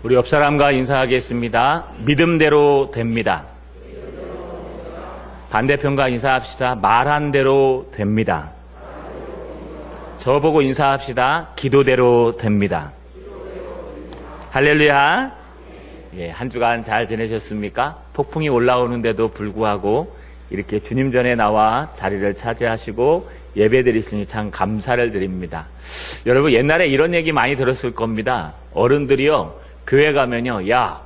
우리 옆 사람과 인사하겠습니다. 믿음대로 됩니다. 반대편과 인사합시다. 말한 대로 됩니다. 저보고 인사합시다. 기도대로 됩니다. 할렐루야. 예, 한 주간 잘 지내셨습니까? 폭풍이 올라오는데도 불구하고 이렇게 주님 전에 나와 자리를 차지하시고 예배드리시니 참 감사를 드립니다. 여러분, 옛날에 이런 얘기 많이 들었을 겁니다. 어른들이요, 교회 가면요, 야,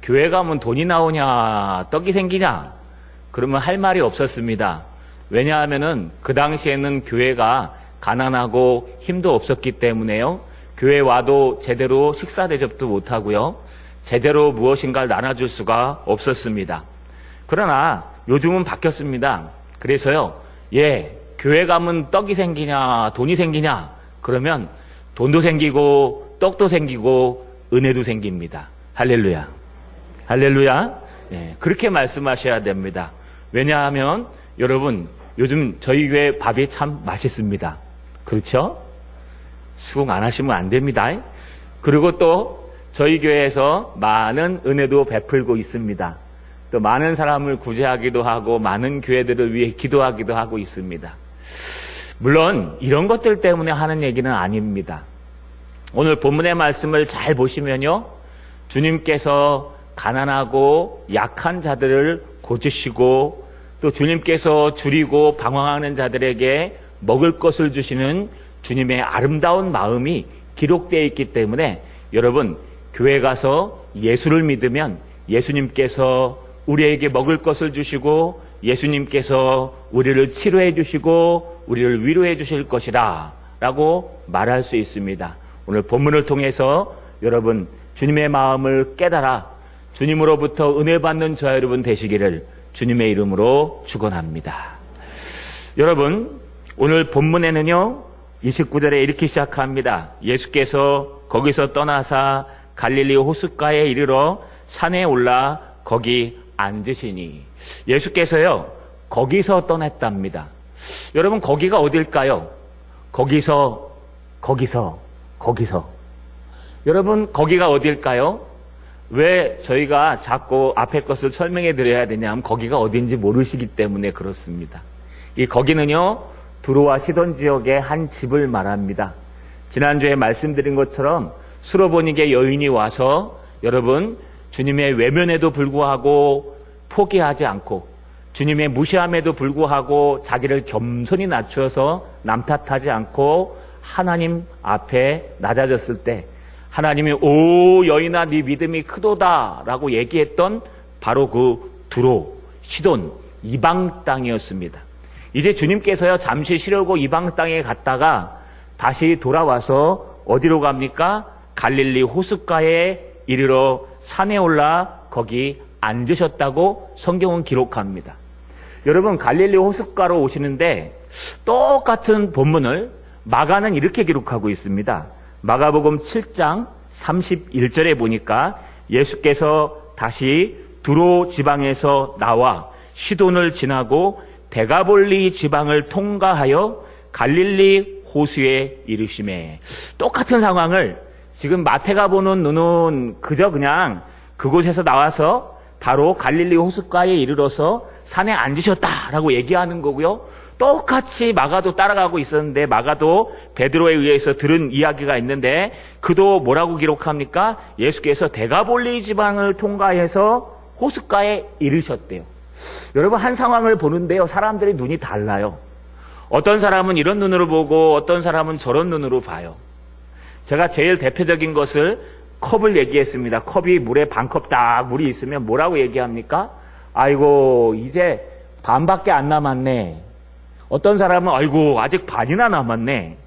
교회 가면 돈이 나오냐, 떡이 생기냐? 그러면 할 말이 없었습니다. 왜냐하면은 그 당시에는 교회가 가난하고 힘도 없었기 때문에요, 교회 와도 제대로 식사 대접도 못하고요, 제대로 무엇인가를 나눠줄 수가 없었습니다. 그러나 요즘은 바뀌었습니다. 그래서요, 교회 가면 떡이 생기냐, 돈이 생기냐? 그러면 돈도 생기고, 떡도 생기고, 은혜도 생깁니다. 할렐루야. 할렐루야. 예, 그렇게 말씀하셔야 됩니다. 왜냐하면 여러분, 요즘 저희 교회 밥이 참 맛있습니다. 그렇죠? 수긍 안 하시면 안 됩니다. 그리고 또 저희 교회에서 많은 은혜도 베풀고 있습니다. 또 많은 사람을 구제하기도 하고 많은 교회들을 위해 기도하기도 하고 있습니다. 물론 이런 것들 때문에 하는 얘기는 아닙니다. 오늘 본문의 말씀을 잘 보시면요, 주님께서 가난하고 약한 자들을 고치시고 또 주님께서 줄이고 방황하는 자들에게 먹을 것을 주시는 주님의 아름다운 마음이 기록되어 있기 때문에 여러분, 교회 가서 예수를 믿으면 예수님께서 우리에게 먹을 것을 주시고 예수님께서 우리를 치료해 주시고 우리를 위로해 주실 것이다 라고 말할 수 있습니다. 오늘 본문을 통해서 여러분, 주님의 마음을 깨달아 주님으로부터 은혜 받는 저와 여러분 되시기를 주님의 이름으로 축원합니다. 여러분, 오늘 본문에는요, 29절에 이렇게 시작합니다. 예수께서 거기서 떠나사 갈릴리 호숫가에 이르러 산에 올라 거기 앉으시니. 예수께서요, 거기서 떠났답니다. 여러분, 거기가 어딜까요? 거기서. 여러분, 거기가 어딜까요? 왜 저희가 자꾸 앞에 것을 설명해 드려야 되냐면 거기가 어딘지 모르시기 때문에 그렇습니다. 이 거기는요, 두로와 시돈 지역의 한 집을 말합니다. 지난주에 말씀드린 것처럼 수로보니게 여인이 와서 여러분, 주님의 외면에도 불구하고 포기하지 않고 주님의 무시함에도 불구하고 자기를 겸손히 낮추어서 남 탓하지 않고 하나님 앞에 낮아졌을 때 하나님이 오 여인아 네 믿음이 크도다 라고 얘기했던 바로 그 두로, 시돈, 이방 땅이었습니다. 이제 주님께서요, 잠시 쉬려고 이방 땅에 갔다가 다시 돌아와서 어디로 갑니까? 갈릴리 호숫가에 이르러 산에 올라 거기 앉으셨다고 성경은 기록합니다. 여러분, 갈릴리 호숫가로 오시는데 똑같은 본문을 마가는 이렇게 기록하고 있습니다. 마가복음 7장 31절에 보니까 예수께서 다시 두로 지방에서 나와 시돈을 지나고 데가볼리 지방을 통과하여 갈릴리 호수에 이르시매. 똑같은 상황을 지금 마태가 보는 눈은 그저 그냥 그곳에서 나와서 바로 갈릴리 호숫가에 이르러서 산에 앉으셨다라고 얘기하는 거고요. 똑같이 마가도 따라가고 있었는데 마가도 베드로에 의해서 들은 이야기가 있는데 그도 뭐라고 기록합니까? 예수께서 데가볼리 지방을 통과해서 호숫가에 이르셨대요. 여러분, 한 상황을 보는데요, 사람들의 눈이 달라요. 어떤 사람은 이런 눈으로 보고 어떤 사람은 저런 눈으로 봐요. 제가 제일 대표적인 것을 컵을 얘기했습니다. 컵이 물에 반컵 딱 물이 있으면 뭐라고 얘기합니까? 아이고, 이제 반밖에 안 남았네. 어떤 사람은 아이고, 아직 반이나 남았네.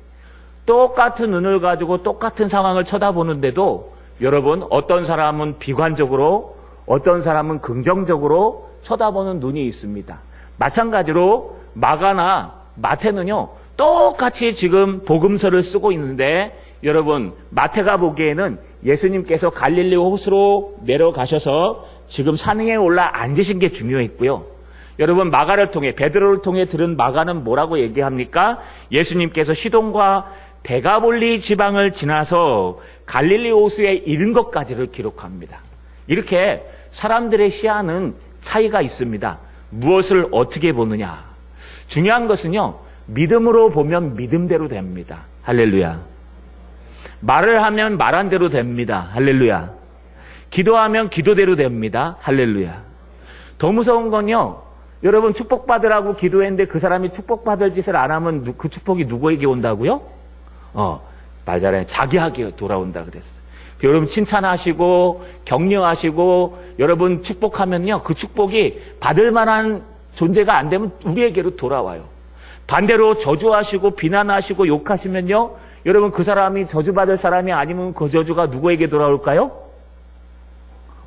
똑같은 눈을 가지고 똑같은 상황을 쳐다보는데도 여러분, 어떤 사람은 비관적으로 어떤 사람은 긍정적으로 쳐다보는 눈이 있습니다. 마찬가지로 마가나 마태는요, 똑같이 지금 복음서를 쓰고 있는데 여러분, 마태가 보기에는 예수님께서 갈릴리 호수로 내려가셔서 지금 산에 올라 앉으신 게 중요했고요. 여러분, 마가를 통해, 베드로를 통해 들은 마가는 뭐라고 얘기합니까? 예수님께서 시돈과 대가볼리 지방을 지나서 갈릴리 호수에 이른 것까지를 기록합니다. 이렇게 사람들의 시야는 차이가 있습니다. 무엇을 어떻게 보느냐. 중요한 것은요, 믿음으로 보면 믿음대로 됩니다. 할렐루야. 말을 하면 말한 대로 됩니다. 할렐루야. 기도하면 기도대로 됩니다. 할렐루야. 더 무서운 건요, 여러분 축복받으라고 기도했는데 그 사람이 축복받을 짓을 안 하면 그 축복이 누구에게 온다고요? 말 잘해. 자기에게 돌아온다 그랬어요. 여러분 칭찬하시고 격려하시고 여러분 축복하면요, 그 축복이 받을 만한 존재가 안 되면 우리에게로 돌아와요. 반대로 저주하시고 비난하시고 욕하시면요, 여러분 그 사람이 저주받을 사람이 아니면 그 저주가 누구에게 돌아올까요?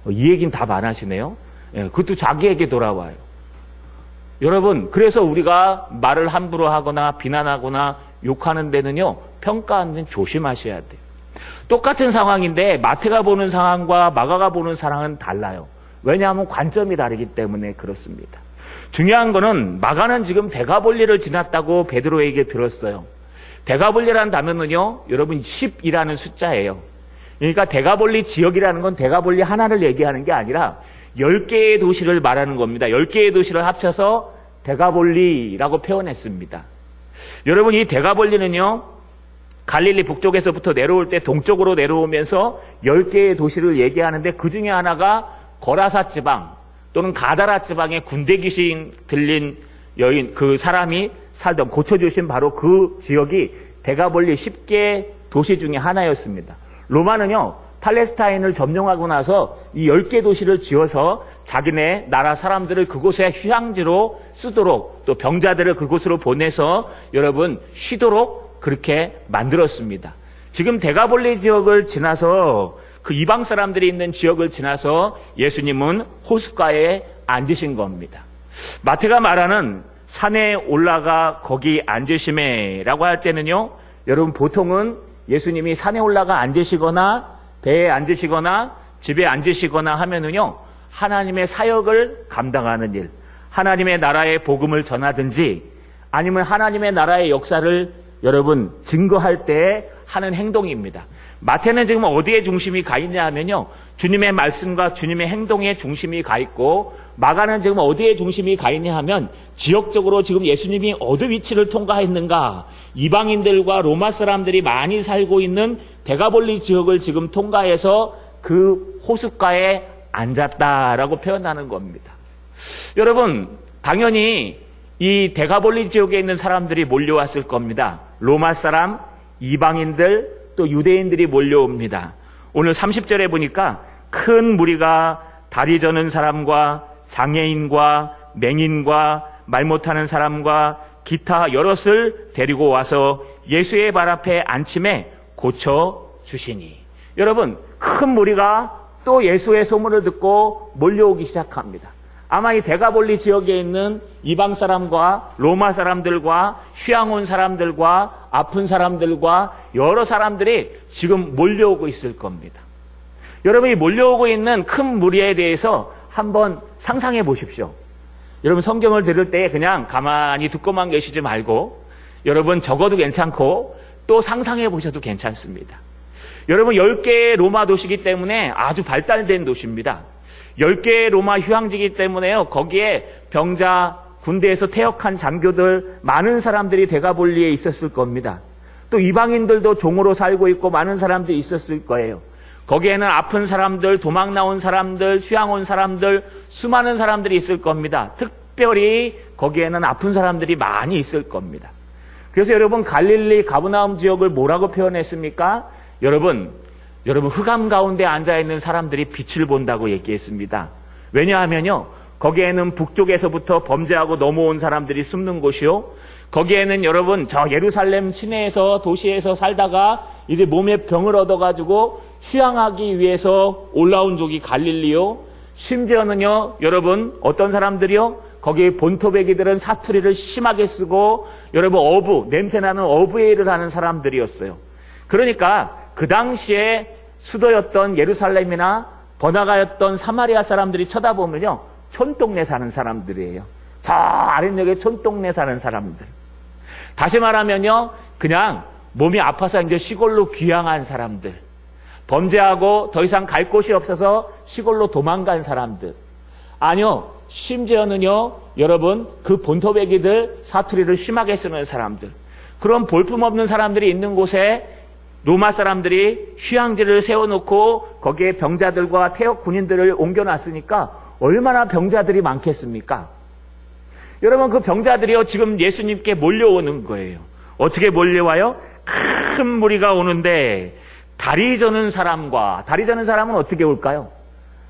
이 얘기는 답 안 하시네요. 그것도 자기에게 돌아와요. 여러분, 그래서 우리가 말을 함부로 하거나 비난하거나 욕하는 데는요, 평가하는 데는 조심하셔야 돼요. 똑같은 상황인데 마태가 보는 상황과 마가가 보는 상황은 달라요. 왜냐하면 관점이 다르기 때문에 그렇습니다. 중요한 거는 마가는 지금 대가볼리를 지났다고 베드로에게 들었어요. 대가볼리라는 단어는요, 여러분 10이라는 숫자예요. 그러니까 대가볼리 지역이라는 건 대가볼리 하나를 얘기하는 게 아니라 10개의 도시를 말하는 겁니다. 10개의 도시를 합쳐서 대가볼리라고 표현했습니다. 여러분, 이 대가볼리는요, 갈릴리 북쪽에서부터 내려올 때 동쪽으로 내려오면서 10개의 도시를 얘기하는데 그 중에 하나가 거라사 지방 또는 가다라 지방에 군대 귀신 들린 여인, 그 사람이 살던, 고쳐주신 바로 그 지역이 대가볼리 10개 도시 중에 하나였습니다. 로마는요, 팔레스타인을 점령하고 나서 이 10개 도시를 지어서 자기네 나라 사람들을 그곳에 휴양지로 쓰도록, 또 병자들을 그곳으로 보내서 여러분 쉬도록 그렇게 만들었습니다. 지금 대가볼리 지역을 지나서 그 이방 사람들이 있는 지역을 지나서 예수님은 호숫가에 앉으신 겁니다. 마태가 말하는 산에 올라가 거기 앉으시매라고 할 때는요, 여러분 보통은 예수님이 산에 올라가 앉으시거나 배에 앉으시거나 집에 앉으시거나 하면은요, 하나님의 사역을 감당하는 일, 하나님의 나라의 복음을 전하든지 아니면 하나님의 나라의 역사를 여러분 증거할 때 하는 행동입니다. 마태는 지금 어디에 중심이 가 있냐 하면요, 주님의 말씀과 주님의 행동에 중심이 가 있고, 마가는 지금 어디에 중심이 가 있냐 하면 지역적으로 지금 예수님이 어느 위치를 통과했는가, 이방인들과 로마 사람들이 많이 살고 있는 대가볼리 지역을 지금 통과해서 그 호숫가에 앉았다라고 표현하는 겁니다. 여러분, 당연히 이 대가볼리 지역에 있는 사람들이 몰려왔을 겁니다. 로마 사람, 이방인들, 또 유대인들이 몰려옵니다. 오늘 30절에 보니까 큰 무리가 다리 저는 사람과 장애인과 맹인과 말 못하는 사람과 기타 여럿을 데리고 와서 예수의 발 앞에 앉힘에 고쳐주시니. 여러분, 큰 무리가 또 예수의 소문을 듣고 몰려오기 시작합니다. 아마 이 대가볼리 지역에 있는 이방 사람과 로마 사람들과 휴양 온 사람들과 아픈 사람들과 여러 사람들이 지금 몰려오고 있을 겁니다. 여러분이 몰려오고 있는 큰 무리에 대해서 한번 상상해 보십시오. 여러분 성경을 들을 때 그냥 가만히 듣고만 계시지 말고 여러분 적어도 괜찮고 또 상상해 보셔도 괜찮습니다. 여러분 10개의 로마 도시이기 때문에 아주 발달된 도시입니다. 10개의 로마 휴양지이기 때문에요. 거기에 병자, 군대에서 퇴역한 장교들, 많은 사람들이 대가볼리에 있었을 겁니다. 또 이방인들도 종으로 살고 있고 많은 사람들이 있었을 거예요. 거기에는 아픈 사람들, 도망 나온 사람들, 휴양 온 사람들, 수많은 사람들이 있을 겁니다. 특별히 거기에는 아픈 사람들이 많이 있을 겁니다. 그래서 여러분 갈릴리 가브나움 지역을 뭐라고 표현했습니까? 여러분 흑암 가운데 앉아있는 사람들이 빛을 본다고 얘기했습니다. 왜냐하면요, 거기에는 북쪽에서부터 범죄하고 넘어온 사람들이 숨는 곳이요, 거기에는 여러분 저 예루살렘 시내에서 도시에서 살다가 이제 몸에 병을 얻어가지고 휴양하기 위해서 올라온 쪽이 갈릴리요, 심지어는요 여러분 어떤 사람들이요, 거기 본토배기들은 사투리를 심하게 쓰고 여러분 냄새나는 어부의 일을 하는 사람들이었어요. 그러니까 그 당시에 수도였던 예루살렘이나 번화가였던 사마리아 사람들이 쳐다보면요, 촌동네 사는 사람들이에요. 저 아랫역에 촌동네 사는 사람들. 다시 말하면요, 그냥 몸이 아파서 이제 시골로 귀향한 사람들, 범죄하고 더 이상 갈 곳이 없어서 시골로 도망간 사람들, 아니요, 심지어는요, 여러분, 그 본토배기들 사투리를 심하게 쓰는 사람들, 그런 볼품없는 사람들이 있는 곳에 로마 사람들이 휴양지를 세워놓고 거기에 병자들과 태역 군인들을 옮겨놨으니까 얼마나 병자들이 많겠습니까? 여러분, 그 병자들이요, 지금 예수님께 몰려오는 거예요. 어떻게 몰려와요? 큰 무리가 오는데 다리 저는 사람은 어떻게 올까요?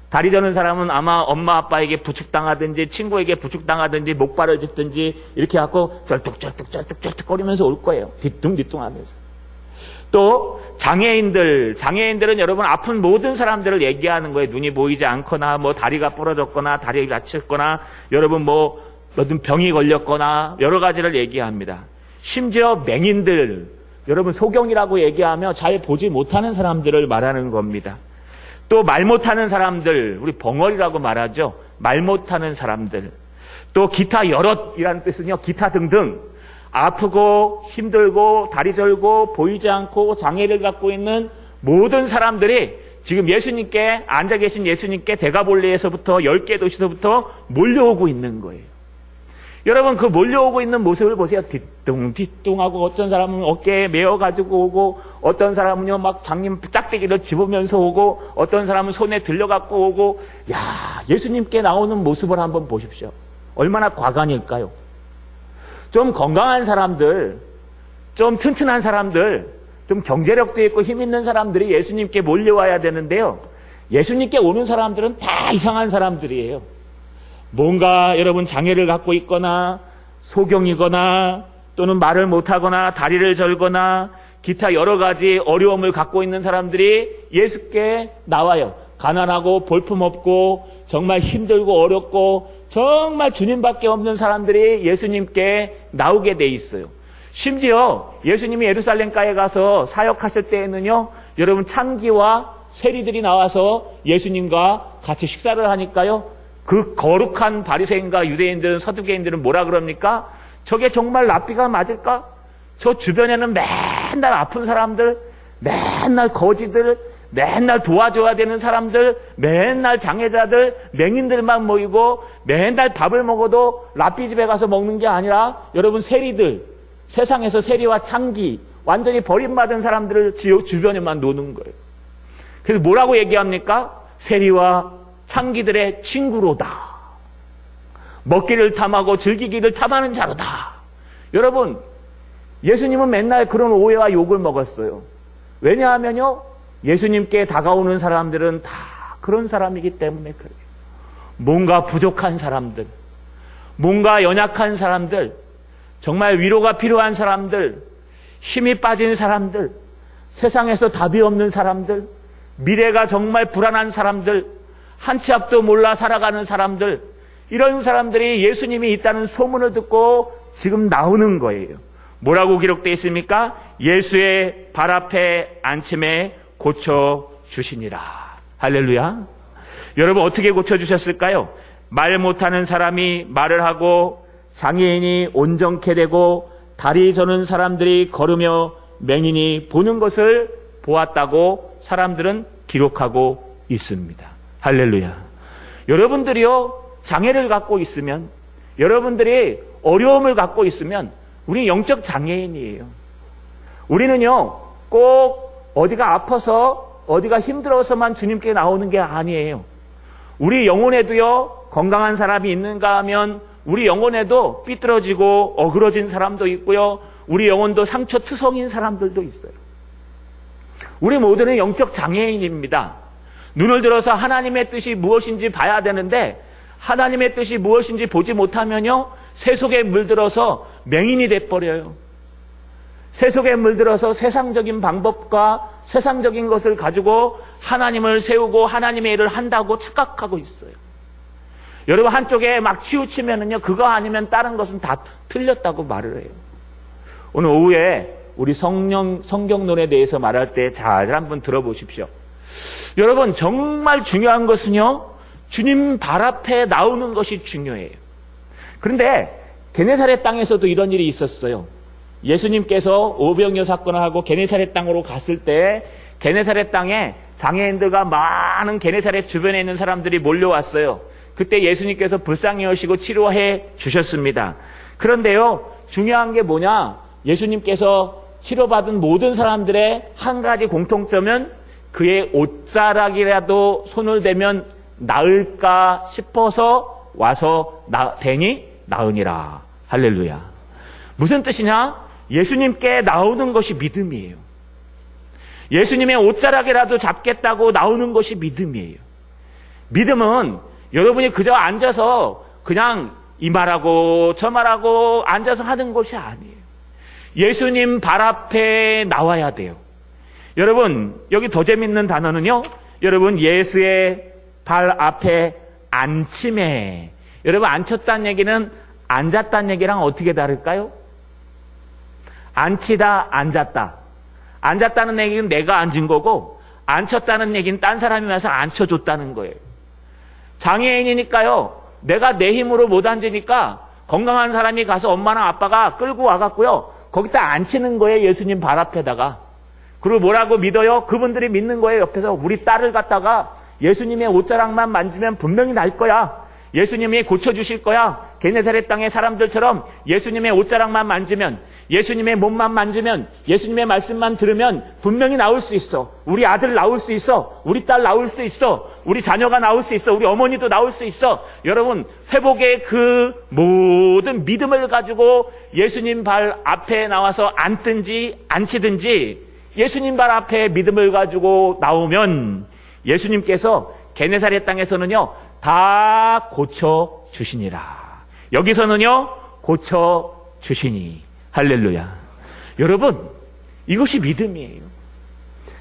다리 저는 사람은 아마 엄마 아빠에게 부축당하든지 친구에게 부축당하든지 목발을 짚든지 이렇게 갖고 쩔뚝쩔뚝 거리면서 올 거예요. 뒤뚱뒤뚱 하면서. 또 장애인들은 여러분 아픈 모든 사람들을 얘기하는 거예요. 눈이 보이지 않거나 뭐 다리가 부러졌거나 다리가 다쳤거나 여러분 뭐 어떤 병이 걸렸거나 여러 가지를 얘기합니다. 심지어 맹인들, 여러분 소경이라고 얘기하며 잘 보지 못하는 사람들을 말하는 겁니다. 또 말 못하는 사람들, 우리 벙어리라고 말하죠. 말 못하는 사람들. 또 기타 여럿이라는 뜻은요, 기타 등등 아프고 힘들고 다리 절고 보이지 않고 장애를 갖고 있는 모든 사람들이 지금 예수님께, 앉아 계신 예수님께 대가볼레에서부터 10개 도시서부터 몰려오고 있는 거예요. 여러분, 그 몰려오고 있는 모습을 보세요. 뒤뚱뒤뚱하고 어떤 사람은 어깨에 메어가지고 오고 어떤 사람은요 막 장님 짝대기를 집으면서 오고 어떤 사람은 손에 들려갖고 오고. 야, 예수님께 나오는 모습을 한번 보십시오. 얼마나 과간일까요? 좀 건강한 사람들, 좀 튼튼한 사람들, 좀 경제력도 있고 힘 있는 사람들이 예수님께 몰려와야 되는데요, 예수님께 오는 사람들은 다 이상한 사람들이에요. 뭔가 여러분 장애를 갖고 있거나 소경이거나 또는 말을 못하거나 다리를 절거나 기타 여러 가지 어려움을 갖고 있는 사람들이 예수께 나와요. 가난하고 볼품없고 정말 힘들고 어렵고 정말 주님밖에 없는 사람들이 예수님께 나오게 돼 있어요. 심지어 예수님이 예루살렘가에 가서 사역하실 때에는요, 여러분 창기와 세리들이 나와서 예수님과 같이 식사를 하니까요, 그 거룩한 바리새인과 유대인들은, 서두개인들은 뭐라 그럽니까? 저게 정말 랍비가 맞을까? 저 주변에는 맨날 아픈 사람들, 맨날 거지들, 맨날 도와줘야 되는 사람들, 맨날 장애자들, 맹인들만 모이고 맨날 밥을 먹어도 랍비 집에 가서 먹는 게 아니라 여러분 세리들, 세상에서 세리와 창기, 완전히 버림받은 사람들을 주변에만 노는 거예요. 그래서 뭐라고 얘기합니까? 세리와 창기들의 친구로다. 먹기를 탐하고 즐기기를 탐하는 자로다. 여러분, 예수님은 맨날 그런 오해와 욕을 먹었어요. 왜냐하면요, 예수님께 다가오는 사람들은 다 그런 사람이기 때문에 그래요. 뭔가 부족한 사람들, 뭔가 연약한 사람들, 정말 위로가 필요한 사람들, 힘이 빠진 사람들, 세상에서 답이 없는 사람들, 미래가 정말 불안한 사람들, 한 치 앞도 몰라 살아가는 사람들, 이런 사람들이 예수님이 있다는 소문을 듣고 지금 나오는 거예요. 뭐라고 기록되어 있습니까? 예수의 발 앞에 앉힘에 고쳐주시니라. 할렐루야. 여러분, 어떻게 고쳐주셨을까요? 말 못하는 사람이 말을 하고 장애인이 온전케 되고 다리 저는 사람들이 걸으며 맹인이 보는 것을 보았다고 사람들은 기록하고 있습니다. 할렐루야. 여러분들이요, 장애를 갖고 있으면, 여러분들이 어려움을 갖고 있으면 우리 영적 장애인이에요. 우리는요, 꼭 어디가 아파서 어디가 힘들어서만 주님께 나오는 게 아니에요. 우리 영혼에도요, 건강한 사람이 있는가 하면 우리 영혼에도 삐뚤어지고 어그러진 사람도 있고요, 우리 영혼도 상처투성인 사람들도 있어요. 우리 모두는 영적 장애인입니다. 눈을 들어서 하나님의 뜻이 무엇인지 봐야 되는데 하나님의 뜻이 무엇인지 보지 못하면요, 새 속에 물들어서 맹인이 돼버려요. 새 속에 물들어서 세상적인 방법과 세상적인 것을 가지고 하나님을 세우고 하나님의 일을 한다고 착각하고 있어요. 여러분, 한쪽에 막 치우치면은요, 그거 아니면 다른 것은 다 틀렸다고 말을 해요. 오늘 오후에 우리 성경론에 대해서 말할 때 잘 한번 들어보십시오. 여러분, 정말 중요한 것은요, 주님 발 앞에 나오는 것이 중요해요. 그런데 게네사렛 땅에서도 이런 일이 있었어요. 예수님께서 오병이어 사건을 하고 게네사렛 땅으로 갔을 때 게네사렛 땅에 장애인들과 많은 게네사렛 주변에 있는 사람들이 몰려왔어요. 그때 예수님께서 불쌍히 여시고 치료해 주셨습니다. 그런데요, 중요한 게 뭐냐? 예수님께서 치료받은 모든 사람들의 한 가지 공통점은 그의 옷자락이라도 손을 대면 나을까 싶어서 와서 대니 나으니라. 할렐루야. 무슨 뜻이냐? 예수님께 나오는 것이 믿음이에요. 예수님의 옷자락이라도 잡겠다고 나오는 것이 믿음이에요. 믿음은 여러분이 그저 앉아서 그냥 이 말하고 저 말하고 앉아서 하는 것이 아니에요. 예수님 발 앞에 나와야 돼요. 여러분, 여기 더 재밌는 단어는요, 여러분, 예수의 발 앞에 앉힘에. 여러분, 앉혔다는 얘기는 앉았다는 얘기랑 어떻게 다를까요? 앉히다, 앉았다. 앉았다는 얘기는 내가 앉은 거고, 앉혔다는 얘기는 딴 사람이 와서 앉혀줬다는 거예요. 장애인이니까요, 내가 내 힘으로 못 앉으니까 건강한 사람이 가서 엄마랑 아빠가 끌고 와갖고요, 거기다 앉히는 거예요. 예수님 발 앞에다가. 그리고 뭐라고 믿어요? 그분들이 믿는 거예요. 옆에서 우리 딸을 갖다가 예수님의 옷자락만 만지면 분명히 날 거야. 예수님이 고쳐주실 거야. 게네사렛 땅의 사람들처럼 예수님의 옷자락만 만지면, 예수님의 몸만 만지면, 예수님의 말씀만 들으면 분명히 나올 수 있어. 우리 아들 나올 수 있어. 우리 딸 나올 수 있어. 우리 자녀가 나올 수 있어. 우리 어머니도 나올 수 있어. 여러분, 회복의 그 모든 믿음을 가지고 예수님 발 앞에 나와서 앉든지 앉히든지 예수님 발 앞에 믿음을 가지고 나오면 예수님께서 게네사렛 땅에서는요, 다 고쳐주시니라. 여기서는요, 고쳐주시니. 할렐루야. 여러분, 이것이 믿음이에요.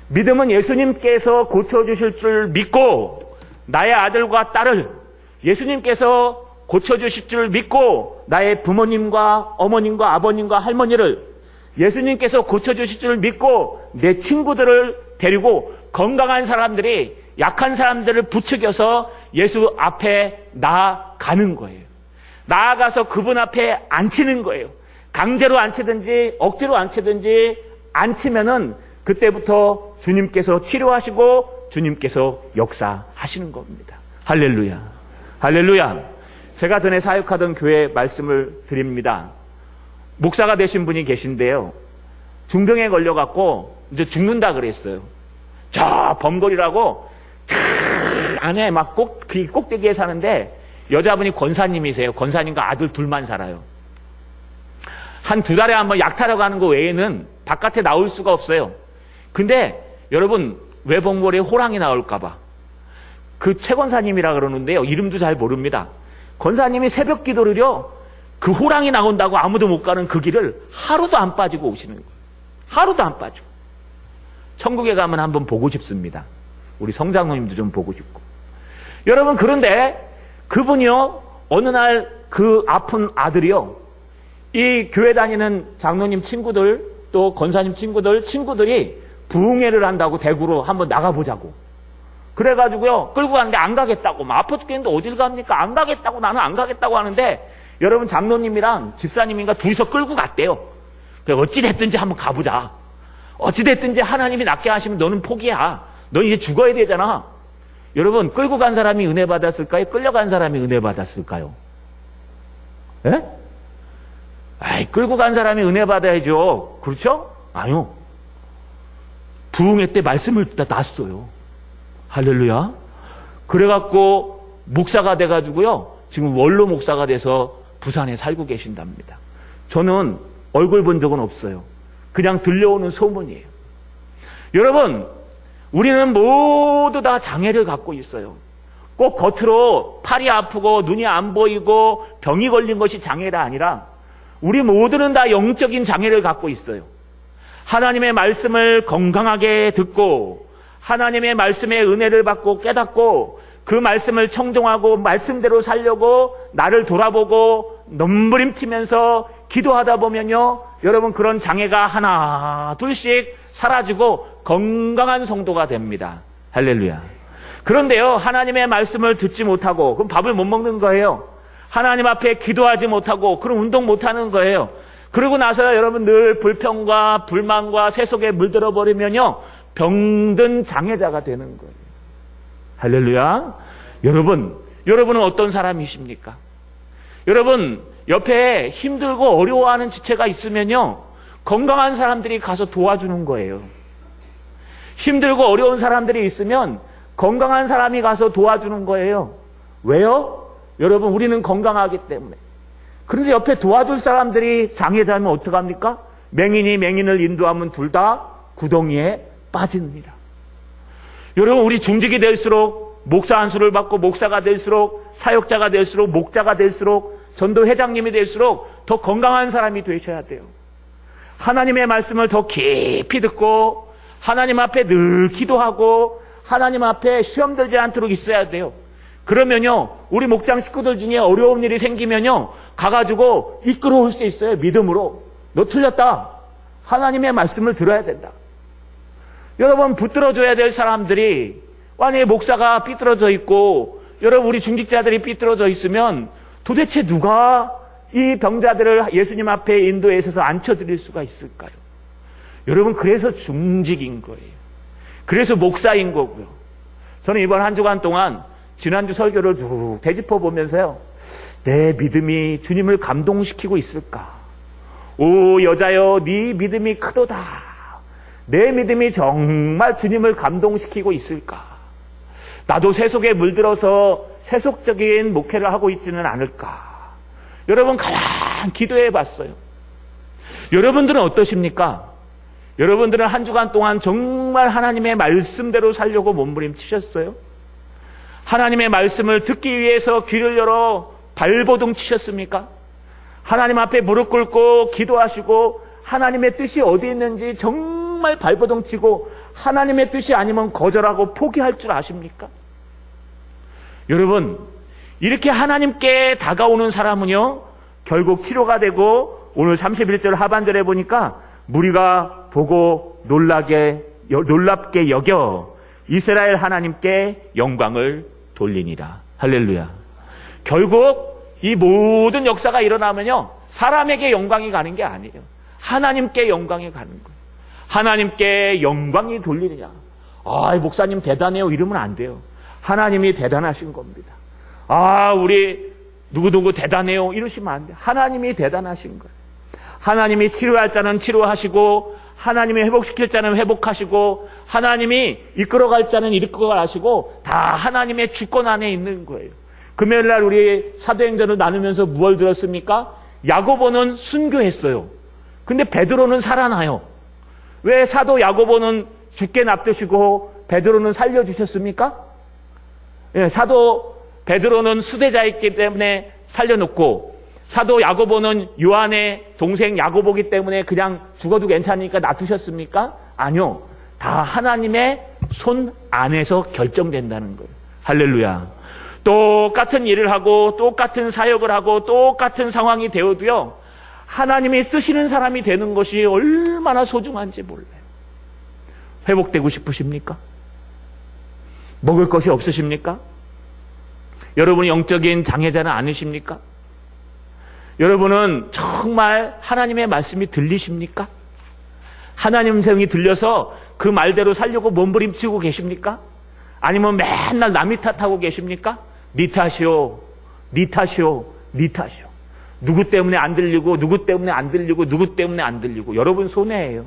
믿음은 예수님께서 고쳐주실 줄 믿고 나의 아들과 딸을 예수님께서 고쳐주실 줄 믿고 나의 부모님과 어머님과 아버님과 할머니를 예수님께서 고쳐주실 줄 믿고 내 친구들을 데리고 건강한 사람들이 약한 사람들을 부추겨서 예수 앞에 나아가는 거예요. 나아가서 그분 앞에 앉히는 거예요. 강제로 앉히든지 억지로 앉히든지 앉히면은 그때부터 주님께서 치료하시고 주님께서 역사하시는 겁니다. 할렐루야. 할렐루야. 제가 전에 사역하던 교회 말씀을 드립니다. 목사가 되신 분이 계신데요. 중병에 걸려갖고 이제 죽는다 그랬어요. 저 범거리라고 안에 막 꼭대기에 사는데 여자분이 권사님이세요. 권사님과 아들 둘만 살아요. 한 2달에 한번 약 타러 가는 거 외에는 바깥에 나올 수가 없어요. 근데 여러분, 외복머리에 호랑이 나올까봐 그 최 권사님이라 그러는데요. 이름도 잘 모릅니다. 권사님이 새벽 기도를요, 그 호랑이 나온다고 아무도 못 가는 그 길을 하루도 안 빠지고 오시는 거예요. 하루도 안 빠지고. 천국에 가면 한번 보고 싶습니다. 우리 성장로님도 좀 보고 싶고. 여러분, 그런데 그분이요, 어느 날 그 아픈 아들이요, 이 교회 다니는 장로님 친구들, 또 권사님 친구들이 부흥회를 한다고 대구로 한번 나가보자고. 그래가지고요, 끌고 가는데 안 가겠다고. 막 아파 죽겠는데 어딜 갑니까? 안 가겠다고, 나는 안 가겠다고 하는데, 여러분, 장로님이랑 집사님인가 둘이서 끌고 갔대요. 그래, 어찌됐든지 한번 가보자. 어찌됐든지 하나님이 낫게 하시면 너는 포기야. 넌 이제 죽어야 되잖아. 여러분, 끌고 간 사람이 은혜 받았을까요? 끌려간 사람이 은혜 받았을까요? 예? 아이, 끌고 간 사람이 은혜 받아야죠. 그렇죠? 아니요. 부흥회 때 말씀을 다 놨어요. 할렐루야. 그래갖고 목사가 돼가지고요, 지금 원로 목사가 돼서 부산에 살고 계신답니다. 저는 얼굴 본 적은 없어요. 그냥 들려오는 소문이에요. 여러분, 우리는 모두 다 장애를 갖고 있어요. 꼭 겉으로 팔이 아프고 눈이 안 보이고 병이 걸린 것이 장애가 아니라 우리 모두는 다 영적인 장애를 갖고 있어요. 하나님의 말씀을 건강하게 듣고 하나님의 말씀의 은혜를 받고 깨닫고 그 말씀을 청종하고 말씀대로 살려고 나를 돌아보고 넘부림치면서 기도하다 보면요, 여러분, 그런 장애가 하나 둘씩 사라지고 건강한 성도가 됩니다. 할렐루야. 그런데요, 하나님의 말씀을 듣지 못하고 그럼 밥을 못 먹는 거예요. 하나님 앞에 기도하지 못하고 그럼 운동 못하는 거예요. 그러고 나서 여러분 늘 불평과 불만과 세속에 물들어 버리면요, 병든 장애자가 되는 거예요. 할렐루야. 여러분은 어떤 사람이십니까? 여러분 옆에 힘들고 어려워하는 지체가 있으면요, 건강한 사람들이 가서 도와주는 거예요. 힘들고 어려운 사람들이 있으면 건강한 사람이 가서 도와주는 거예요. 왜요? 여러분, 우리는 건강하기 때문에. 그런데 옆에 도와줄 사람들이 장애자면 어떡합니까? 맹인이 맹인을 인도하면 둘 다 구덩이에 빠집니다. 여러분, 우리 중직이 될수록, 목사 안수를 받고 목사가 될수록, 사역자가 될수록, 목자가 될수록, 전도 회장님이 될수록 더 건강한 사람이 되셔야 돼요. 하나님의 말씀을 더 깊이 듣고 하나님 앞에 늘 기도하고 하나님 앞에 시험 들지 않도록 있어야 돼요. 그러면요, 우리 목장 식구들 중에 어려운 일이 생기면요, 가가지고 이끌어올 수 있어요. 믿음으로. 너 틀렸다. 하나님의 말씀을 들어야 된다. 여러분, 붙들어줘야 될 사람들이, 만약에 목사가 삐뚤어져 있고 여러분 우리 중직자들이 삐뚤어져 있으면 도대체 누가 이 병자들을 예수님 앞에 인도에 있어서 앉혀드릴 수가 있을까요? 여러분, 그래서 중직인 거예요. 그래서 목사인 거고요. 저는 이번 한 주간 동안 지난주 설교를 쭉 되짚어 보면서요, 내 믿음이 주님을 감동시키고 있을까? 오 여자여, 네 믿음이 크도다. 내 믿음이 정말 주님을 감동시키고 있을까? 나도 세속에 물들어서 세속적인 목회를 하고 있지는 않을까? 여러분, 가만 기도해 봤어요. 여러분들은 어떠십니까? 여러분들은 한 주간 동안 정말 하나님의 말씀대로 살려고 몸부림치셨어요? 하나님의 말씀을 듣기 위해서 귀를 열어 발버둥 치셨습니까? 하나님 앞에 무릎 꿇고 기도하시고 하나님의 뜻이 어디 있는지 정말 발버둥 치고 하나님의 뜻이 아니면 거절하고 포기할 줄 아십니까? 여러분, 이렇게 하나님께 다가오는 사람은요, 결국 치료가 되고, 오늘 31절 하반절에 보니까 무리가 보고 놀랍게 여겨 이스라엘 하나님께 영광을 돌리니라. 할렐루야. 결국 이 모든 역사가 일어나면요, 사람에게 영광이 가는 게 아니에요. 하나님께 영광이 가는 거예요. 하나님께 영광이 돌리느냐. 아, 목사님 대단해요 이러면 안 돼요. 하나님이 대단하신 겁니다. 아, 우리 누구누구 대단해요 이러시면 안 돼요. 하나님이 대단하신 거예요. 하나님이 치료할 자는 치료하시고, 하나님이 회복시킬 자는 회복하시고, 하나님이 이끌어갈 자는 이끌어가시고, 다 하나님의 주권 안에 있는 거예요. 금요일날 우리 사도행전을 나누면서 무엇을 들었습니까? 야고보는 순교했어요. 근데 베드로는 살아나요. 왜 사도 야고보는 죽게 납두시고 베드로는 살려주셨습니까? 예, 사도 베드로는 수대자였기 때문에 살려놓고, 사도 야고보는 요한의 동생 야고보기 때문에 그냥 죽어도 괜찮으니까 놔두셨습니까? 아니요. 다 하나님의 손 안에서 결정된다는 거예요. 할렐루야. 똑같은 일을 하고 똑같은 사역을 하고 똑같은 상황이 되어도요, 하나님이 쓰시는 사람이 되는 것이 얼마나 소중한지 몰라요. 회복되고 싶으십니까? 먹을 것이 없으십니까? 여러분 영적인 장애자는 아니십니까? 여러분은 정말 하나님의 말씀이 들리십니까? 하나님 음성이 들려서 그 말대로 살려고 몸부림치고 계십니까? 아니면 맨날 남이 탓하고 계십니까? 니 탓이요, 니 탓이요, 니 탓이요. 누구 때문에 안 들리고, 누구 때문에 안 들리고, 누구 때문에 안 들리고. 여러분 손해예요.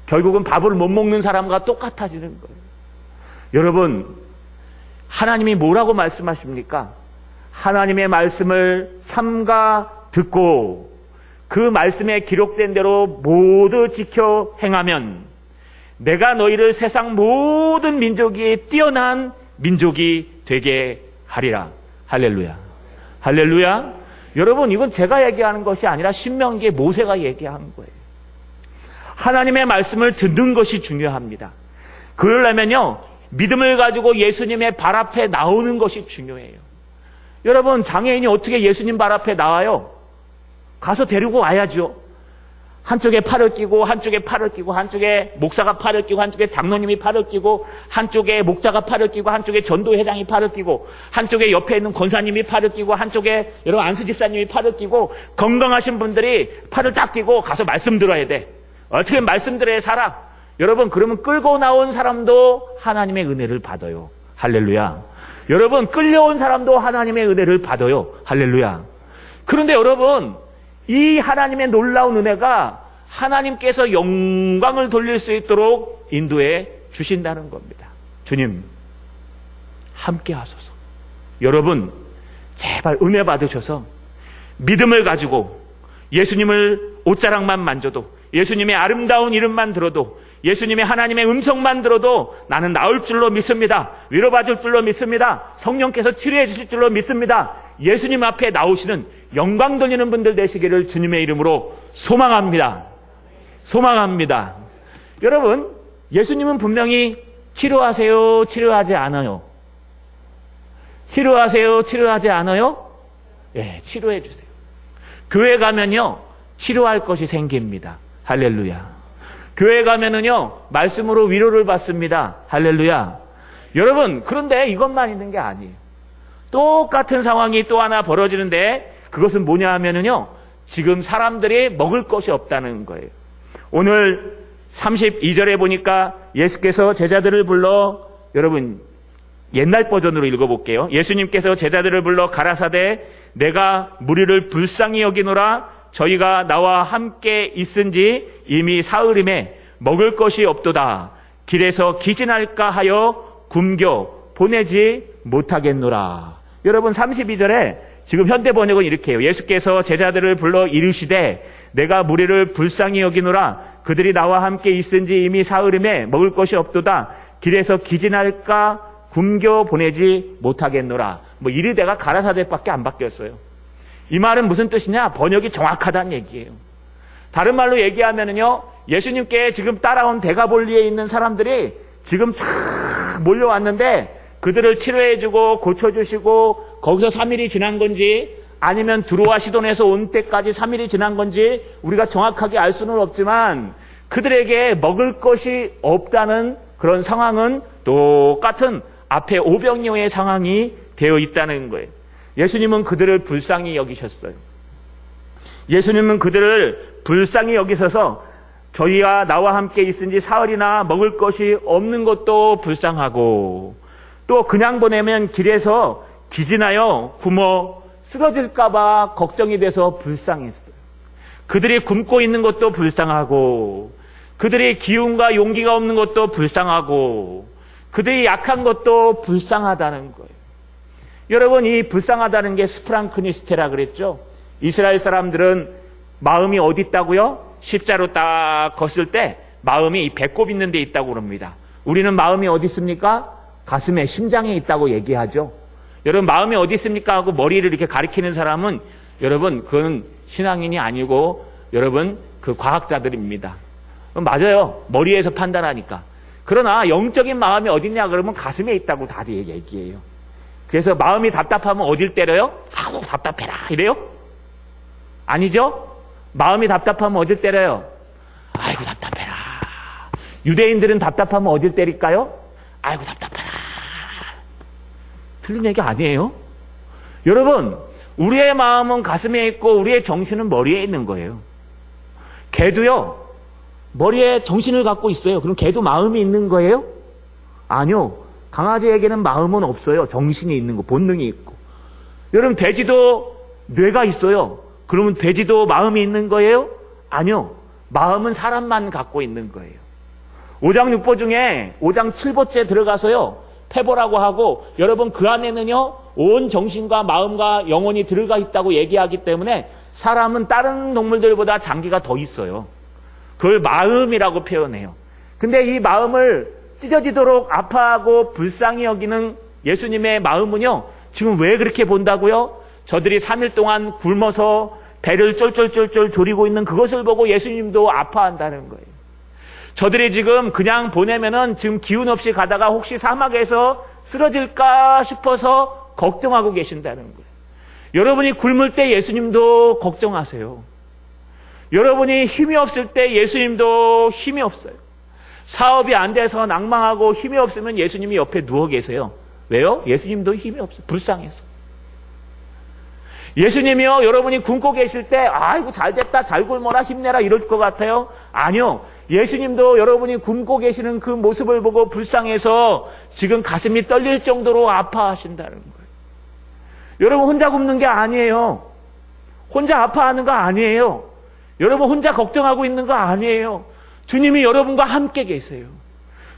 결국은 밥을 못 먹는 사람과 똑같아지는 거예요. 여러분, 하나님이 뭐라고 말씀하십니까? 하나님의 말씀을 삼가 듣고 그 말씀에 기록된 대로 모두 지켜 행하면 내가 너희를 세상 모든 민족이 뛰어난 민족이 되게 하리라. 할렐루야. 할렐루야. 여러분, 이건 제가 얘기하는 것이 아니라 신명기에 모세가 얘기한 거예요. 하나님의 말씀을 듣는 것이 중요합니다. 그러려면요, 믿음을 가지고 예수님의 발 앞에 나오는 것이 중요해요. 여러분, 장애인이 어떻게 예수님 발 앞에 나와요? 가서 데리고 와야죠. 한쪽에 팔을 끼고 한쪽에 팔을 끼고 한쪽에 목사가 팔을 끼고 한쪽에 장로님이 팔을 끼고 한쪽에 목자가 팔을 끼고 한쪽에 전도회장이 팔을 끼고 한쪽에 옆에 있는 권사님이 팔을 끼고 한쪽에 여러분 안수집사님이 팔을 끼고 건강하신 분들이 팔을 딱 끼고 가서 말씀 들어야 돼. 어떻게 말씀 들어야 살아? 여러분 그러면 끌고 나온 사람도 하나님의 은혜를 받아요. 할렐루야. 여러분 끌려온 사람도 하나님의 은혜를 받아요. 할렐루야. 그런데 여러분 이 하나님의 놀라운 은혜가 하나님께서 영광을 돌릴 수 있도록 인도해 주신다는 겁니다. 주님 함께 하소서. 여러분 제발 은혜 받으셔서 믿음을 가지고 예수님을 옷자락만 만져도 예수님의 아름다운 이름만 들어도 예수님의 하나님의 음성만 들어도 나는 나을 줄로 믿습니다. 위로받을 줄로 믿습니다. 성령께서 치료해 주실 줄로 믿습니다. 예수님 앞에 나오시는 영광 돌리는 분들 되시기를 주님의 이름으로 소망합니다. 소망합니다. 여러분 예수님은 분명히 치료하세요, 치료하지 않아요? 치료하세요, 치료하지 않아요? 예, 치료해 주세요. 교회 가면요 치료할 것이 생깁니다. 할렐루야. 교회 가면은요 말씀으로 위로를 받습니다. 할렐루야. 여러분 그런데 이것만 있는 게 아니에요. 똑같은 상황이 또 하나 벌어지는데 그것은 뭐냐 하면은요 지금 사람들이 먹을 것이 없다는 거예요. 오늘 32절에 보니까 예수께서 제자들을 불러, 여러분 옛날 버전으로 읽어볼게요. 예수님께서 제자들을 불러 가라사대 내가 무리를 불쌍히 여기노라. 저희가 나와 함께 있은지 이미 사흘임에 먹을 것이 없도다. 길에서 기진할까 하여 굶겨 보내지 못하겠노라. 여러분 32절에 지금 현대 번역은 이렇게 해요. 예수께서 제자들을 불러 이르시되 내가 무리를 불쌍히 여기노라. 그들이 나와 함께 있은지 이미 사흘임에 먹을 것이 없도다. 길에서 기진할까 굶겨 보내지 못하겠노라. 뭐 이르되가 가라사대밖에 안 바뀌었어요. 이 말은 무슨 뜻이냐? 번역이 정확하다는 얘기예요. 다른 말로 얘기하면은요, 예수님께 지금 따라온 데가볼리에 있는 사람들이 지금 쫙 몰려왔는데 그들을 치료해주고 고쳐주시고 거기서 3일이 지난 건지 아니면 두로와 시돈에서 온 때까지 3일이 지난 건지 우리가 정확하게 알 수는 없지만 그들에게 먹을 것이 없다는 그런 상황은 똑같은 앞에 오병이어의 상황이 되어 있다는 거예요. 예수님은 그들을 불쌍히 여기셨어요. 예수님은 그들을 불쌍히 여기셔서 저희가 나와 함께 있은지 사흘이나 먹을 것이 없는 것도 불쌍하고 또 그냥 보내면 길에서 기진하여 굶어 쓰러질까 봐 걱정이 돼서 불쌍했어요. 그들이 굶고 있는 것도 불쌍하고 그들이 기운과 용기가 없는 것도 불쌍하고 그들이 약한 것도 불쌍하다는 거예요. 여러분 이 불쌍하다는 게 스프랑크니스테라 그랬죠. 이스라엘 사람들은 마음이 어디 있다고요? 십자로 딱 걷을 때 마음이 배꼽 있는 데 있다고 그럽니다. 우리는 마음이 어디 있습니까? 가슴에 심장에 있다고 얘기하죠. 여러분 마음이 어디 있습니까? 하고 머리를 이렇게 가리키는 사람은 여러분 그건 신앙인이 아니고 여러분 그 과학자들입니다. 맞아요. 머리에서 판단하니까. 그러나 영적인 마음이 어디 있냐 그러면 가슴에 있다고 다들 얘기해요. 그래서 마음이 답답하면 어딜 때려요? 아우 답답해라 이래요? 아니죠? 마음이 답답하면 어딜 때려요? 아이고 답답해라. 유대인들은 답답하면 어딜 때릴까요? 아이고 답답해라. 틀린 얘기 아니에요? 여러분 우리의 마음은 가슴에 있고 우리의 정신은 머리에 있는 거예요. 개도요 머리에 정신을 갖고 있어요. 그럼 개도 마음이 있는 거예요? 아니요. 강아지에게는 마음은 없어요. 정신이 있는 거, 본능이 있고. 여러분 돼지도 뇌가 있어요. 그러면 돼지도 마음이 있는 거예요? 아니요. 마음은 사람만 갖고 있는 거예요. 5장 6보 중에 5장 7보째 들어가서요. 패보라고 하고 여러분 그 안에는요. 온 정신과 마음과 영혼이 들어가 있다고 얘기하기 때문에 사람은 다른 동물들보다 장기가 더 있어요. 그걸 마음이라고 표현해요. 근데 이 마음을 찢어지도록 아파하고 불쌍히 여기는 예수님의 마음은요. 지금 왜 그렇게 본다고요? 저들이 3일 동안 굶어서 배를 쫄쫄쫄쫄 조리고 있는 그것을 보고 예수님도 아파한다는 거예요. 저들이 지금 그냥 보내면은 지금 기운 없이 가다가 혹시 사막에서 쓰러질까 싶어서 걱정하고 계신다는 거예요. 여러분이 굶을 때 예수님도 걱정하세요. 여러분이 힘이 없을 때 예수님도 힘이 없어요. 사업이 안 돼서 낭망하고 힘이 없으면 예수님이 옆에 누워 계세요. 왜요? 예수님도 힘이 없어요. 불쌍해서. 예수님이요, 여러분이 굶고 계실 때, 아이고, 잘 됐다, 잘 굶어라, 힘내라, 이럴 것 같아요? 아니요. 예수님도 여러분이 굶고 계시는 그 모습을 보고 불쌍해서 지금 가슴이 떨릴 정도로 아파하신다는 거예요. 여러분, 혼자 굶는 게 아니에요. 혼자 아파하는 거 아니에요. 여러분, 혼자 걱정하고 있는 거 아니에요. 주님이 여러분과 함께 계세요.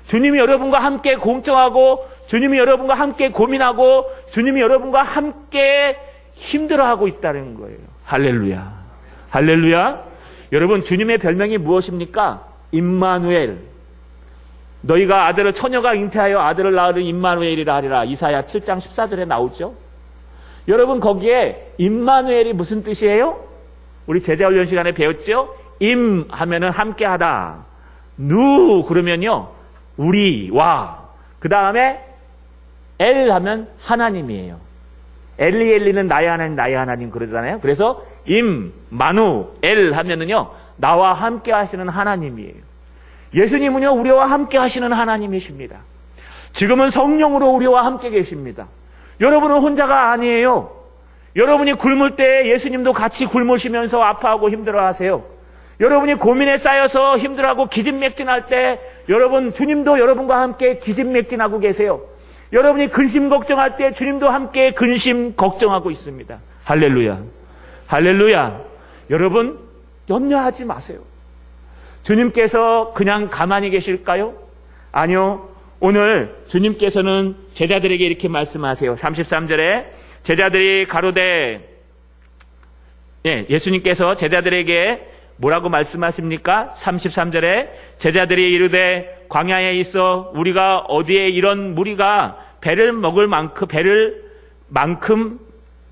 주님이 여러분과 함께 공정하고, 주님이 여러분과 함께 고민하고, 주님이 여러분과 함께 힘들어하고 있다는 거예요. 할렐루야. 할렐루야. 여러분, 주님의 별명이 무엇입니까? 임마누엘. 너희가 아들을, 처녀가 잉태하여 아들을 낳으리 임마누엘이라 하리라. 이사야 7장 14절에 나오죠. 여러분, 거기에 임마누엘이 무슨 뜻이에요? 우리 제자훈련 시간에 배웠죠? 임 하면은 함께하다. 누 그러면요, 우리와. 그 다음에 엘 하면 하나님이에요. 엘리엘리는 나의 하나님, 나의 하나님 그러잖아요. 그래서 임, 마누, 엘 하면은요, 나와 함께 하시는 하나님이에요. 예수님은요, 우리와 함께 하시는 하나님이십니다. 지금은 성령으로 우리와 함께 계십니다. 여러분은 혼자가 아니에요. 여러분이 굶을 때 예수님도 같이 굶으시면서 아파하고 힘들어하세요. 여러분이 고민에 쌓여서 힘들어하고 기진맥진할 때 여러분, 주님도 여러분과 함께 기진맥진하고 계세요. 여러분이 근심 걱정할 때 주님도 함께 근심 걱정하고 있습니다. 할렐루야. 할렐루야. 여러분, 염려하지 마세요. 주님께서 그냥 가만히 계실까요? 아니요. 오늘 주님께서는 제자들에게 이렇게 말씀하세요. 33절에 제자들이 가로되, 예수님께서 제자들에게 뭐라고 말씀하십니까? 33절에 제자들이 이르되 광야에 있어 우리가 어디에 이런 무리가 배를 먹을 만큼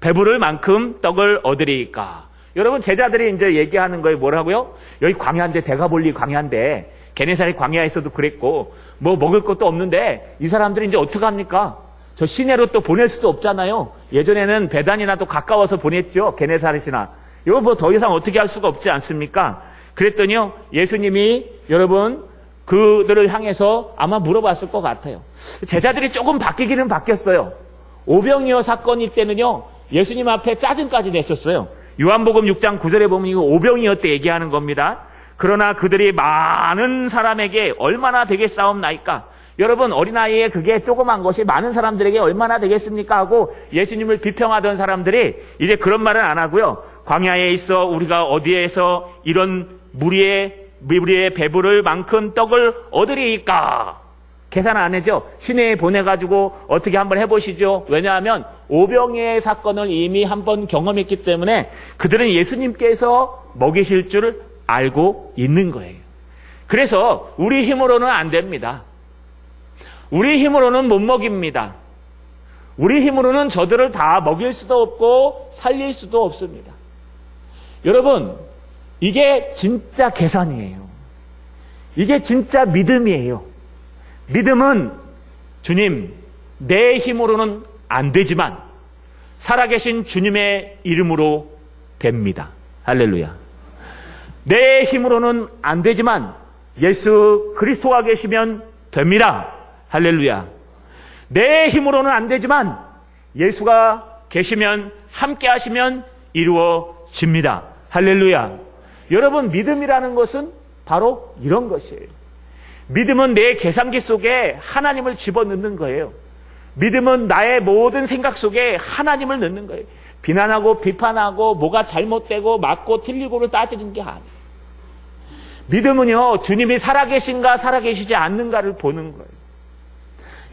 배부를 만큼 떡을 얻으리까? 여러분, 제자들이 이제 얘기하는 거예요. 뭐라고요? 여기 광야인데, 대가볼리 광야인데, 게네사렛 광야에서도 그랬고 뭐 먹을 것도 없는데 이 사람들이 이제 어떡합니까? 저 시내로 또 보낼 수도 없잖아요. 예전에는 배단이나 또 가까워서 보냈죠. 게네사렛이나. 이거 뭐 더 이상 어떻게 할 수가 없지 않습니까? 그랬더니요, 예수님이 여러분 그들을 향해서 아마 물어봤을 것 같아요. 제자들이 조금 바뀌기는 바뀌었어요. 오병이어 사건일 때는요, 예수님 앞에 짜증까지 냈었어요. 요한복음 6장 9절에 보면 이거 오병이어 때 얘기하는 겁니다. 그러나 그들이 많은 사람에게 얼마나 되겠사옵나이까? 여러분, 어린아이에 그게 조그만 것이 많은 사람들에게 얼마나 되겠습니까? 하고 예수님을 비평하던 사람들이 이제 그런 말은 안 하고요. 광야에 있어 우리가 어디에서 이런 무리의 배부를 만큼 떡을 얻으리까? 계산 안 해죠. 시내에 보내가지고 어떻게 한번 해보시죠. 왜냐하면 오병이의 사건을 이미 한번 경험했기 때문에 그들은 예수님께서 먹이실 줄 알고 있는 거예요. 그래서 우리 힘으로는 안 됩니다. 우리 힘으로는 못 먹입니다. 우리 힘으로는 저들을 다 먹일 수도 없고 살릴 수도 없습니다. 여러분, 이게 진짜 계산이에요. 이게 진짜 믿음이에요. 믿음은 주님, 내 힘으로는 안 되지만 살아계신 주님의 이름으로 됩니다. 할렐루야. 내 힘으로는 안 되지만 예수 그리스도가 계시면 됩니다. 할렐루야. 내 힘으로는 안 되지만 예수가 계시면, 함께 하시면 이루어집니다. 할렐루야. 여러분, 믿음이라는 것은 바로 이런 것이에요. 믿음은 내 계산기 속에 하나님을 집어넣는 거예요. 믿음은 나의 모든 생각 속에 하나님을 넣는 거예요. 비난하고 비판하고 뭐가 잘못되고 맞고 틀리고를 따지는 게 아니에요. 믿음은요, 주님이 살아계신가 살아계시지 않는가를 보는 거예요.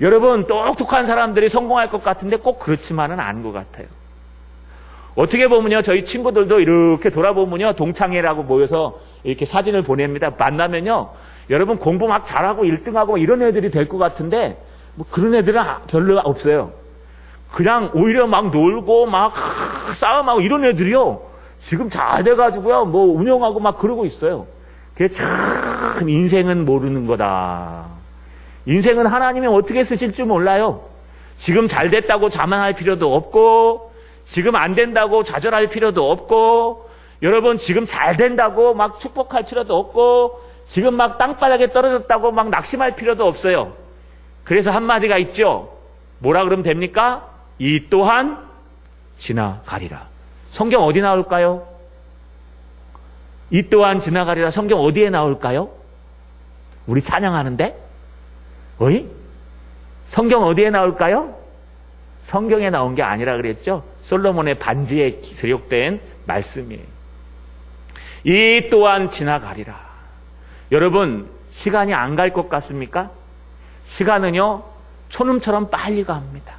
여러분, 똑똑한 사람들이 성공할 것 같은데 꼭 그렇지만은 않은 것 같아요. 어떻게 보면요, 저희 친구들도 이렇게 돌아보면요, 동창회라고 모여서 이렇게 사진을 보냅니다. 만나면요, 여러분 공부 막 잘하고 1등하고 이런 애들이 될 것 같은데 뭐 그런 애들은 별로 없어요. 그냥 오히려 막 놀고 막 싸움하고 이런 애들이요, 지금 잘 돼가지고요, 뭐 운영하고 막 그러고 있어요. 그게 참 인생은 모르는 거다. 인생은 하나님이 어떻게 쓰실 줄 몰라요. 지금 잘 됐다고 자만할 필요도 없고, 지금 안 된다고 좌절할 필요도 없고, 여러분 지금 잘 된다고 막 축복할 필요도 없고 지금 막 땅바닥에 떨어졌다고 막 낙심할 필요도 없어요. 그래서 한마디가 있죠. 뭐라 그러면 됩니까? 이 또한 지나가리라. 성경 어디 나올까요? 이 또한 지나가리라. 성경 어디에 나올까요? 우리 찬양하는데? 어이? 성경 어디에 나올까요? 성경에 나온 게 아니라 그랬죠? 솔로몬의 반지에 기록된 말씀이에요. 이 또한 지나가리라. 여러분, 시간이 안 갈 것 같습니까? 시간은요, 초놈처럼 빨리 갑니다.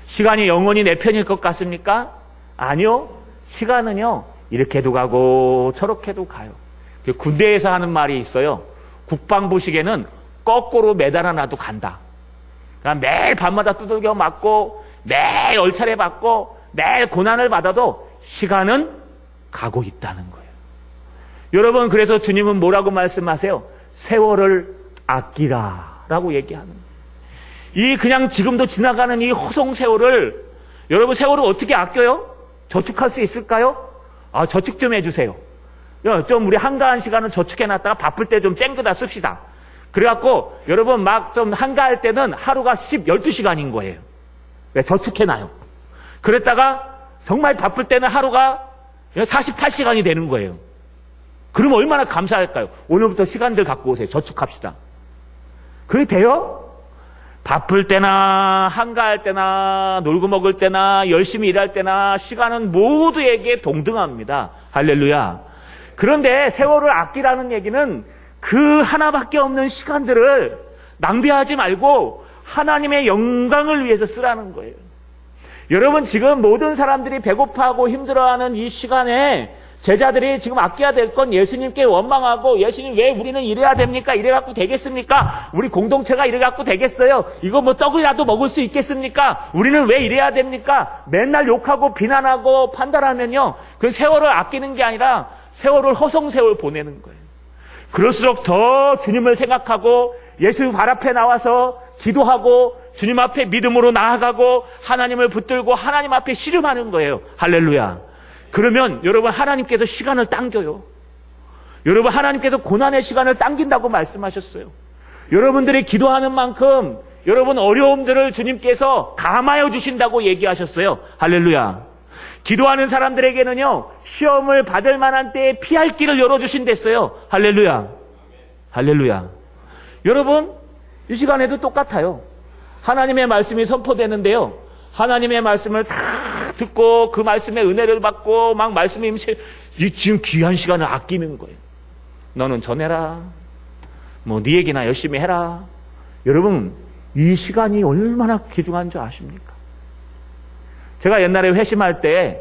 시간이 영원히 내 편일 것 같습니까? 아니요. 시간은요, 이렇게도 가고 저렇게도 가요. 군대에서 하는 말이 있어요. 국방부 시계는 거꾸로 매달아놔도 간다. 그러니까 매일 밤마다 두들겨 맞고 매일 얼차례 받고 매일 고난을 받아도 시간은 가고 있다는 거예요. 여러분, 그래서 주님은 뭐라고 말씀하세요? 세월을 아끼라 라고 얘기하는 거예요. 이 그냥 지금도 지나가는 이 허송 세월을, 여러분 세월을 어떻게 아껴요? 저축할 수 있을까요? 저축 좀 해주세요. 좀 우리 한가한 시간은 저축해놨다가 바쁠 때 좀 땡겨다 씁시다. 그래갖고 여러분 막 좀 한가할 때는 하루가 12시간인 거예요. 왜? 저축해놔요. 그랬다가 정말 바쁠 때는 하루가 48시간이 되는 거예요. 그러면 얼마나 감사할까요? 오늘부터 시간들 갖고 오세요. 저축합시다. 그게 돼요? 바쁠 때나 한가할 때나 놀고 먹을 때나 열심히 일할 때나 시간은 모두에게 동등합니다. 할렐루야. 그런데 세월을 아끼라는 얘기는 그 하나밖에 없는 시간들을 낭비하지 말고 하나님의 영광을 위해서 쓰라는 거예요. 여러분, 지금 모든 사람들이 배고파하고 힘들어하는 이 시간에 제자들이 지금 아껴야 될 건 예수님께 원망하고, 예수님 왜 우리는 이래야 됩니까? 이래갖고 되겠습니까? 우리 공동체가 이래갖고 되겠어요? 이거 뭐 떡이라도 먹을 수 있겠습니까? 우리는 왜 이래야 됩니까? 맨날 욕하고 비난하고 판단하면요, 그 세월을 아끼는 게 아니라 세월을 허송세월 보내는 거예요. 그럴수록 더 주님을 생각하고 예수 발 앞에 나와서 기도하고 주님 앞에 믿음으로 나아가고 하나님을 붙들고 하나님 앞에 씨름하는 거예요. 할렐루야. 그러면 여러분, 하나님께서 시간을 당겨요. 여러분, 하나님께서 고난의 시간을 당긴다고 말씀하셨어요. 여러분들이 기도하는 만큼 여러분 어려움들을 주님께서 감하여 주신다고 얘기하셨어요. 할렐루야. 기도하는 사람들에게는요, 시험을 받을 만한 때에 피할 길을 열어주신댔어요. 할렐루야. 할렐루야. 여러분, 이 시간에도 똑같아요. 하나님의 말씀이 선포되는데요, 하나님의 말씀을 다 듣고 그 말씀의 은혜를 받고 막 말씀에 지금 귀한 시간을 아끼는 거예요. 너는 전해라. 뭐 네 얘기나 열심히 해라. 여러분, 이 시간이 얼마나 귀중한 줄 아십니까? 제가 옛날에 회심할 때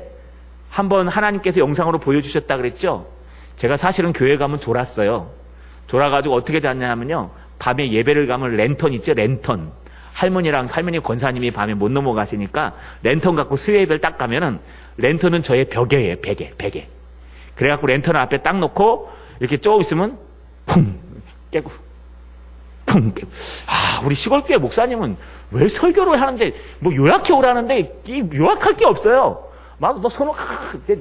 한번 하나님께서 영상으로 보여주셨다 그랬죠. 제가 사실은 교회 가면 졸았어요. 졸아가지고 어떻게 잤냐면요, 밤에 예배를 가면 랜턴 있죠, 랜턴. 할머니 권사님이 밤에 못 넘어가시니까 랜턴 갖고 수요 예배를 딱 가면은, 랜턴은 저의 벽에예요. 베개. 그래갖고 랜턴 앞에 딱 놓고 이렇게 쭉 있으면 쿵 깨고 쿵 깨고. 우리 시골교회 목사님은 왜 설교를 하는데 뭐 요약해 오라는데 요약할 게 없어요. 막 뭐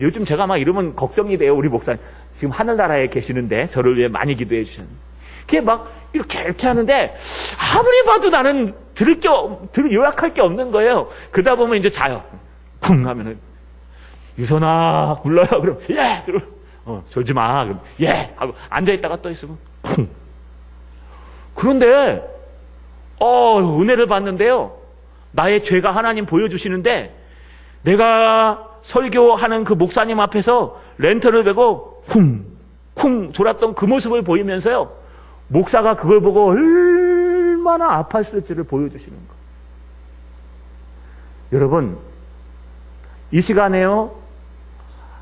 요즘 제가 막 이러면 걱정이 돼요. 우리 목사님 지금 하늘나라에 계시는데 저를 위해 많이 기도해 주셨는데, 그게 막 이렇게 하는데 아무리 봐도 나는 요약할 게 없는 거예요. 그러다 보면 이제 자요. 쿵 하면은, 유선아 불러요. 그럼 예. 그럼 졸지 마. 그럼 예 하고 앉아 있다가 또 있으면 쿵. 그런데 은혜를 받는데요, 나의 죄가 하나님 보여주시는데, 내가 설교하는 그 목사님 앞에서 랜턴을 베고 쿵 졸았던 그 모습을 보이면서요, 목사가 그걸 보고 얼마나 아팠을지를 보여주시는 거예요. 여러분, 이 시간에요,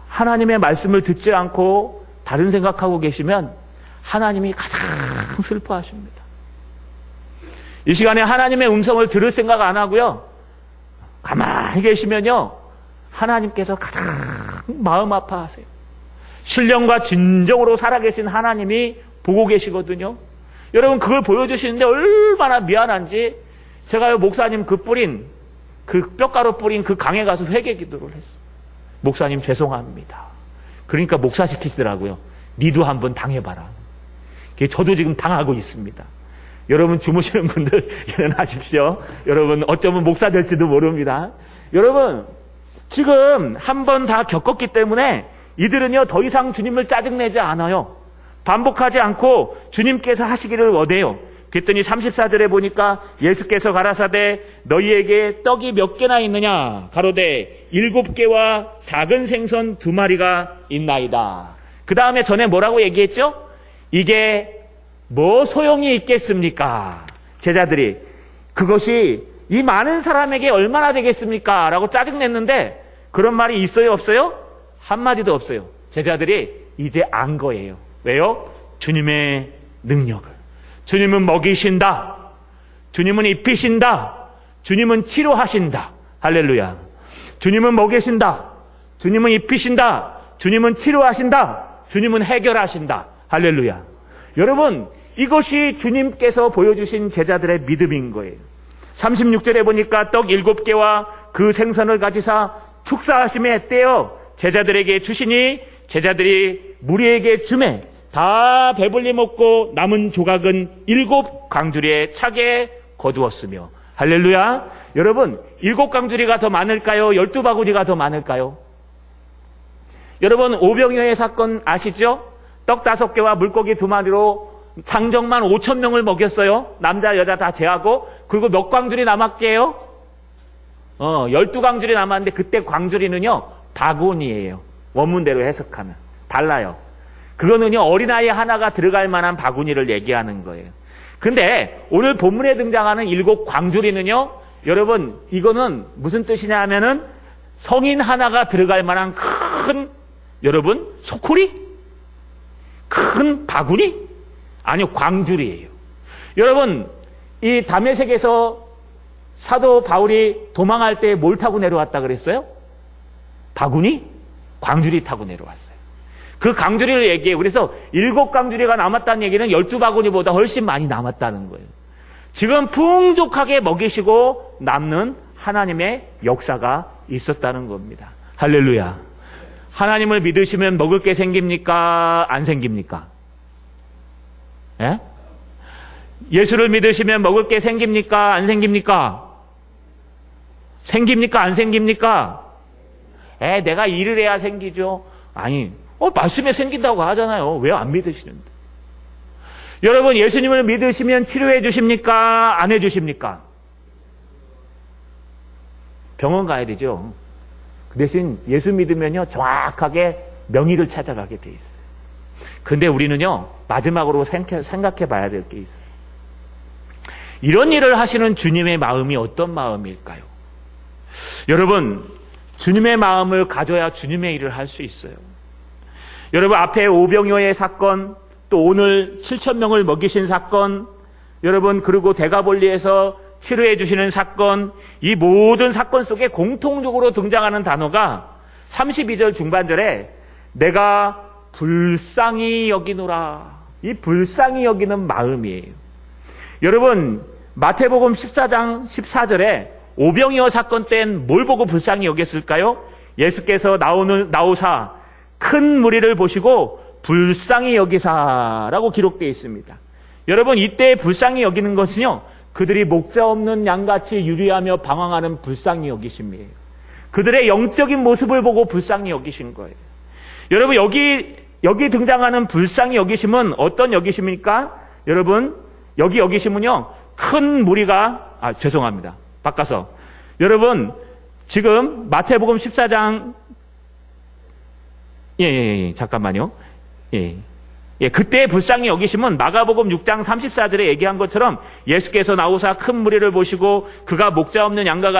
하나님의 말씀을 듣지 않고 다른 생각하고 계시면 하나님이 가장 슬퍼하십니다. 이 시간에 하나님의 음성을 들을 생각 안 하고요, 가만히 계시면요, 하나님께서 가장 마음 아파하세요. 신령과 진정으로 살아계신 하나님이 보고 계시거든요. 여러분, 그걸 보여주시는데 얼마나 미안한지, 제가 목사님 그 뼈가루 뿌린 그 강에 가서 회개 기도를 했어요. 목사님 죄송합니다. 그러니까 목사시키시더라고요. 니도 한번 당해봐라. 저도 지금 당하고 있습니다. 여러분 주무시는 분들 일어나십시오. 여러분 어쩌면 목사 될지도 모릅니다. 여러분 지금 한 번 다 겪었기 때문에 이들은요 더 이상 주님을 짜증내지 않아요. 반복하지 않고 주님께서 하시기를 원해요. 그랬더니 34절에 보니까 예수께서 가라사대 너희에게 떡이 몇 개나 있느냐 가로되 7개와 작은 생선 2마리가 있나이다. 그 다음에 전에 뭐라고 얘기했죠? 이게 뭐 소용이 있겠습니까? 제자들이 그것이 이 많은 사람에게 얼마나 되겠습니까? 라고 짜증냈는데 그런 말이 있어요 없어요? 한마디도 없어요. 제자들이 이제 안 거예요. 왜요? 주님의 능력을. 주님은 먹이신다. 주님은 입히신다. 주님은 치료하신다. 할렐루야. 주님은 먹이신다. 주님은 입히신다. 주님은 치료하신다. 주님은 해결하신다. 할렐루야. 여러분 이것이 주님께서 보여주신 제자들의 믿음인 거예요. 36절에 보니까 떡 7개와 그 생선을 가지사 축사하심에 떼어 제자들에게 주시니 제자들이 무리에게 주매 다 배불리 먹고 남은 조각은 7광주리에 차게 거두었으며. 할렐루야. 여러분 7광주리가 더 많을까요? 12바구니가 더 많을까요? 여러분 오병이어의 사건 아시죠? 떡 5개와 물고기 2마리로 장정만 5,000명을 먹였어요. 남자 여자 다 제하고. 그리고 몇 광주리 남았게요? 12광주리 남았는데 그때 광주리는요 바구니예요. 원문대로 해석하면 달라요. 그거는요 어린아이 하나가 들어갈 만한 바구니를 얘기하는 거예요. 근데 오늘 본문에 등장하는 7광주리는요 여러분 이거는 무슨 뜻이냐 하면은 성인 하나가 들어갈 만한 큰 여러분 소쿠리? 큰 바구니? 아니요 광주리예요. 여러분 이 다메섹에서 사도 바울이 도망할 때 뭘 타고 내려왔다 그랬어요? 바구니? 광주리 타고 내려왔어요. 그 광주리를 얘기해요. 그래서 7광주리가 남았다는 얘기는 12바구니보다 훨씬 많이 남았다는 거예요. 지금 풍족하게 먹이시고 남는 하나님의 역사가 있었다는 겁니다. 할렐루야. 하나님을 믿으시면 먹을 게 생깁니까? 안 생깁니까? 예? 예수를 믿으시면 먹을 게 생깁니까? 안 생깁니까? 생깁니까? 안 생깁니까? 내가 일을 해야 생기죠. 아니, 말씀에 생긴다고 하잖아요. 왜 안 믿으시는데? 여러분, 예수님을 믿으시면 치료해 주십니까? 안 해 주십니까? 병원 가야 되죠. 그 대신 예수 믿으면요, 정확하게 명의를 찾아가게 돼 있어요. 근데 우리는요, 마지막으로 생각해 봐야 될 게 있어요. 이런 일을 하시는 주님의 마음이 어떤 마음일까요? 여러분, 주님의 마음을 가져야 주님의 일을 할 수 있어요. 여러분, 앞에 오병이어의 사건, 또 오늘 7,000명을 먹이신 사건, 여러분, 그리고 대가볼리에서 치료해 주시는 사건, 이 모든 사건 속에 공통적으로 등장하는 단어가 32절 중반절에 내가 불쌍히 여기노라. 이 불쌍히 여기는 마음이에요. 여러분, 마태복음 14장 14절에 오병이어 사건 땐 뭘 보고 불쌍히 여겼을까요? 예수께서 나오사 큰 무리를 보시고 불쌍히 여기사라고 기록되어 있습니다. 여러분, 이때 불쌍히 여기는 것은요, 그들이 목자 없는 양같이 유리하며 방황하는 불쌍히 여기심이에요. 그들의 영적인 모습을 보고 불쌍히 여기신 거예요. 여러분, 여기 등장하는 불쌍히 여기심은 어떤 여기심입니까? 여러분, 여기 여기심은요, 큰 무리가, 죄송합니다. 바꿔서. 여러분, 지금 마태복음 14장, 잠깐만요. 그때 불쌍히 여기심은 마가복음 6장 34절에 얘기한 것처럼 예수께서 나오사 큰 무리를 보시고 그가 목자 없는 양과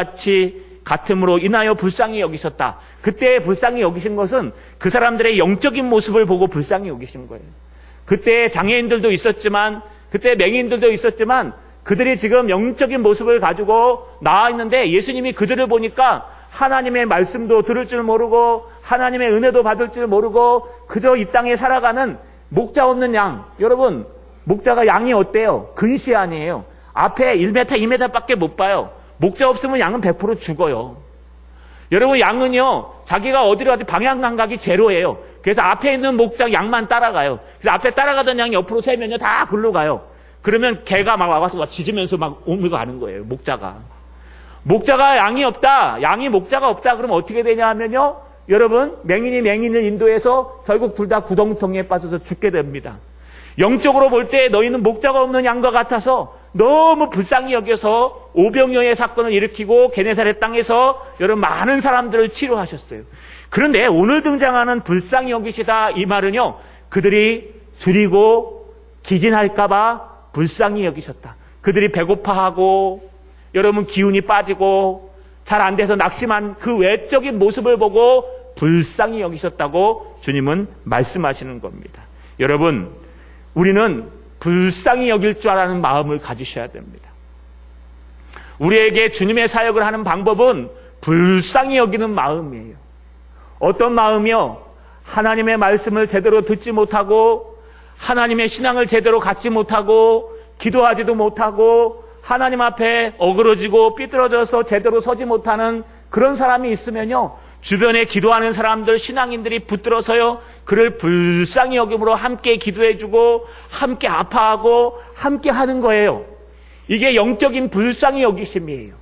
같음으로 인하여 불쌍히 여기셨다. 그때 불쌍히 여기신 것은 그 사람들의 영적인 모습을 보고 불쌍히 여기신 거예요. 그때 장애인들도 있었지만, 그때 맹인들도 있었지만, 그들이 지금 영적인 모습을 가지고 나와 있는데 예수님이 그들을 보니까 하나님의 말씀도 들을 줄 모르고 하나님의 은혜도 받을 줄 모르고 그저 이 땅에 살아가는 목자 없는 양. 여러분, 목자가 양이 어때요? 근시 아니에요. 앞에 1m, 2m밖에 못 봐요. 목자 없으면 양은 100% 죽어요. 여러분, 양은요, 자기가 어디로 가도 방향 감각이 제로예요. 그래서 앞에 있는 목장 양만 따라가요. 그래서 앞에 따라가던 양이 옆으로 세면요 다 글로 가요. 그러면 개가 막 와가지고 짖으면서 막 오밀고 가는 거예요. 목자가 양이 없다, 양이 목자가 없다. 그러면 어떻게 되냐 하면요, 여러분, 맹인이 맹인을 인도해서 결국 둘 다 구덩텅이에 빠져서 죽게 됩니다. 영적으로 볼 때 너희는 목자가 없는 양과 같아서 너무 불쌍히 여겨서 오병이어의 사건을 일으키고 게네사렛 땅에서 여러분 많은 사람들을 치료하셨어요. 그런데 오늘 등장하는 불쌍히 여기시다 이 말은요, 그들이 줄이고 기진할까봐 불쌍히 여기셨다. 그들이 배고파하고 여러분 기운이 빠지고 잘 안 돼서 낙심한 그 외적인 모습을 보고 불쌍히 여기셨다고 주님은 말씀하시는 겁니다. 여러분, 우리는 불쌍히 여길 줄 아는 마음을 가지셔야 됩니다. 우리에게 주님의 사역을 하는 방법은 불쌍히 여기는 마음이에요. 어떤 마음이요? 하나님의 말씀을 제대로 듣지 못하고 하나님의 신앙을 제대로 갖지 못하고 기도하지도 못하고 하나님 앞에 어그러지고 삐뚤어져서 제대로 서지 못하는 그런 사람이 있으면요, 주변에 기도하는 사람들, 신앙인들이 붙들어서요, 그를 불쌍히 여김으로 함께 기도해주고 함께 아파하고 함께 하는 거예요. 이게 영적인 불쌍히 여기심이에요.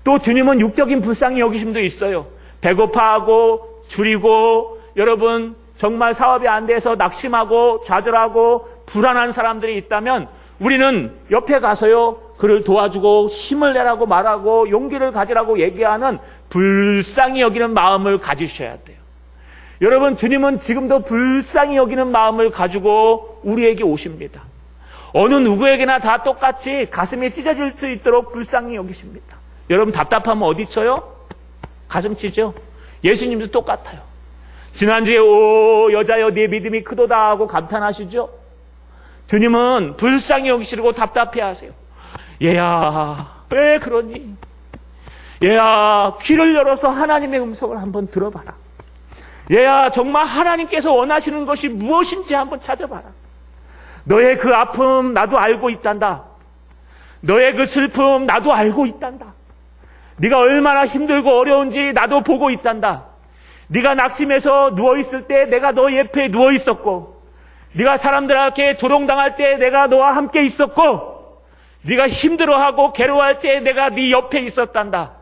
또 주님은 육적인 불쌍히 여기심도 있어요. 배고파하고 줄이고 여러분 정말 사업이 안 돼서 낙심하고 좌절하고 불안한 사람들이 있다면 우리는 옆에 가서요, 그를 도와주고 힘을 내라고 말하고 용기를 가지라고 얘기하는 불쌍히 여기는 마음을 가지셔야 돼요. 여러분, 주님은 지금도 불쌍히 여기는 마음을 가지고 우리에게 오십니다. 어느 누구에게나 다 똑같이 가슴이 찢어질 수 있도록 불쌍히 여기십니다. 여러분, 답답하면 어디 쳐요? 가슴 찢죠? 예수님도 똑같아요. 지난주에 오 여자여 네 믿음이 크도다 하고 감탄하시죠? 주님은 불쌍히 여기시고 답답해하세요. 얘야, 왜 그러니? 얘야, 귀를 열어서 하나님의 음성을 한번 들어봐라. 얘야, 정말 하나님께서 원하시는 것이 무엇인지 한번 찾아봐라. 너의 그 아픔 나도 알고 있단다. 너의 그 슬픔 나도 알고 있단다. 네가 얼마나 힘들고 어려운지 나도 보고 있단다. 네가 낙심해서 누워있을 때 내가 너 옆에 누워있었고, 네가 사람들에게 조롱당할 때 내가 너와 함께 있었고, 네가 힘들어하고 괴로워할 때 내가 네 옆에 있었단다.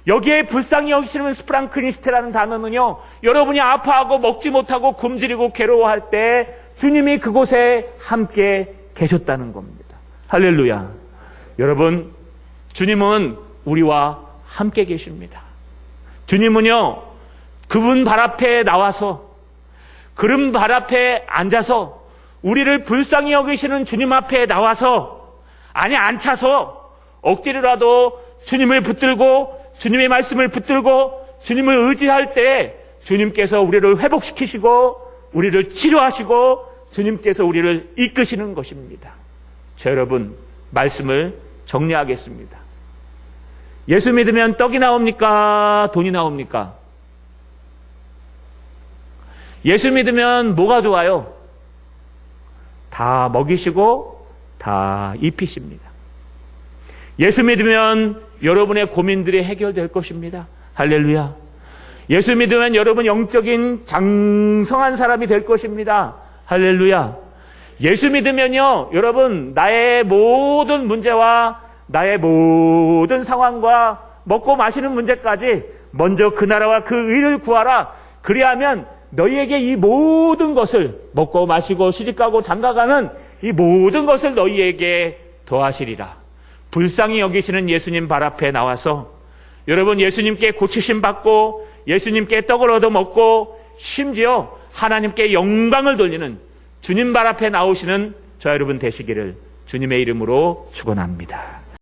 여기에 불쌍히 여기시는 스프랑크니스테라는 단어는요, 여러분이 아파하고 먹지 못하고 굶주리고 괴로워할 때 주님이 그곳에 함께 계셨다는 겁니다. 할렐루야. 여러분, 주님은 우리와 함께 계십니다. 주님은요, 그분 발 앞에 나와서 그분 발 앞에 앉아서 우리를 불쌍히 여기시는 주님 앞에 나와서, 아니 앉혀서 억지로라도 주님을 붙들고 주님의 말씀을 붙들고 주님을 의지할 때 주님께서 우리를 회복시키시고 우리를 치료하시고 주님께서 우리를 이끄시는 것입니다. 자, 여러분, 말씀을 정리하겠습니다. 예수 믿으면 떡이 나옵니까? 돈이 나옵니까? 예수 믿으면 뭐가 좋아요? 다 먹이시고 다 입히십니다. 예수 믿으면 여러분의 고민들이 해결될 것입니다. 할렐루야. 예수 믿으면 여러분 영적인 장성한 사람이 될 것입니다. 할렐루야. 예수 믿으면요, 여러분 나의 모든 문제와 나의 모든 상황과 먹고 마시는 문제까지 먼저 그 나라와 그 의를 구하라. 그리하면 너희에게 이 모든 것을, 먹고 마시고 시집가고 장가가는 이 모든 것을 너희에게 더하시리라. 불쌍히 여기시는 예수님 발 앞에 나와서 여러분 예수님께 고치심 받고 예수님께 떡을 얻어 먹고 심지어 하나님께 영광을 돌리는 주님 발 앞에 나오시는 저 여러분 되시기를 주님의 이름으로 축원합니다.